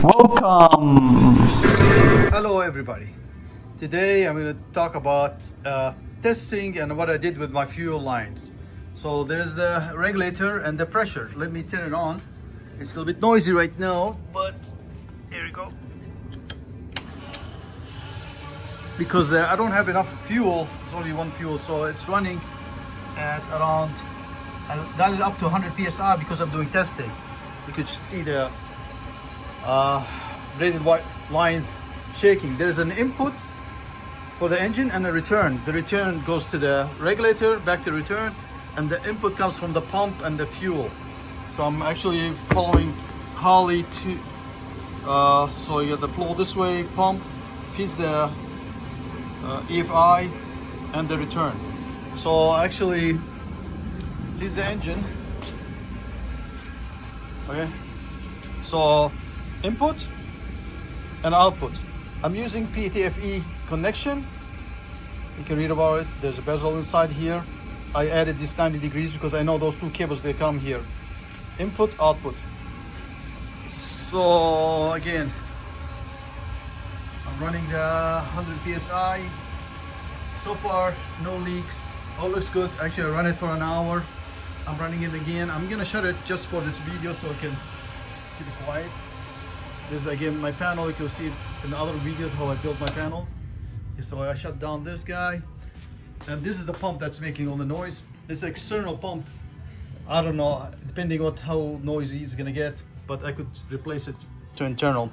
Welcome! Hello everybody. Today I'm going to talk about testing and what I did with my fuel lines. So there's the regulator and the pressure. Let me turn it on. It's a little bit noisy right now, but here we go. Because I don't have enough fuel, it's only one fuel, so it's running at around, that is up to 100 psi because I'm doing testing. You could see the braided white lines shaking. There's an input for the engine and a return. The return goes to the regulator, back to return, and the input comes from the pump and the fuel. So I'm actually following Holly to, so you get the flow this way, pump feeds the EFI and the return. So actually, this is the engine. Okay, so input and output. I'm using PTFE connection. You can read about it. There's a bezel inside here. I added this 90 degrees because I know those two cables, they come here. Input, output. So again, I'm running the 100 psi. So far, no leaks. All looks good. Actually, I ran it for an hour. I'm running it again. I'm gonna shut it just for this video so I can keep it quiet. This is again my panel. You can see it in the other videos how I built my panel. So I shut down this guy, and this is the pump that's making all the noise. It's an external pump. I don't know, depending on how noisy it's gonna get, but I could replace it to internal.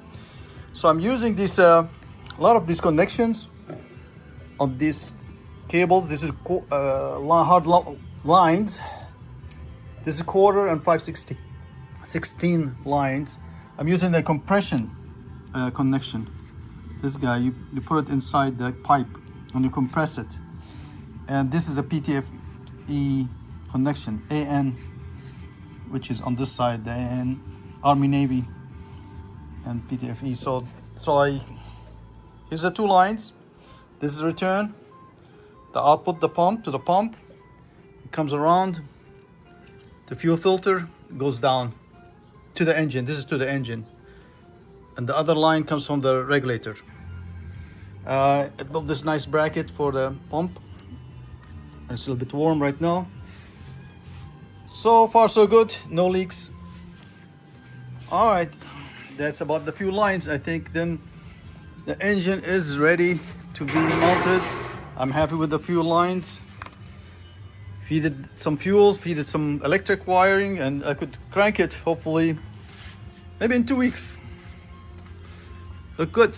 So I'm using this a lot of these connections on these cables. This is hard lines. This is quarter and 5/16 lines. I'm using the compression connection. This guy, you put it inside the pipe and you compress it. And this is the PTFE connection, AN, which is on this side, the AN, Army, Navy, and PTFE. So here's the two lines. This is return, the output, the pump to the pump. It comes around, the fuel filter goes down to the engine. This is to the engine. And the other line comes from the regulator. I built this nice bracket for the pump. It's a little bit warm right now. So far so good, no leaks. All right, that's about the fuel lines. I think then the engine is ready to be mounted. I'm happy with the fuel lines. Feeded some fuel, feeded some electric wiring, and I could crank it hopefully maybe in 2 weeks. Look good.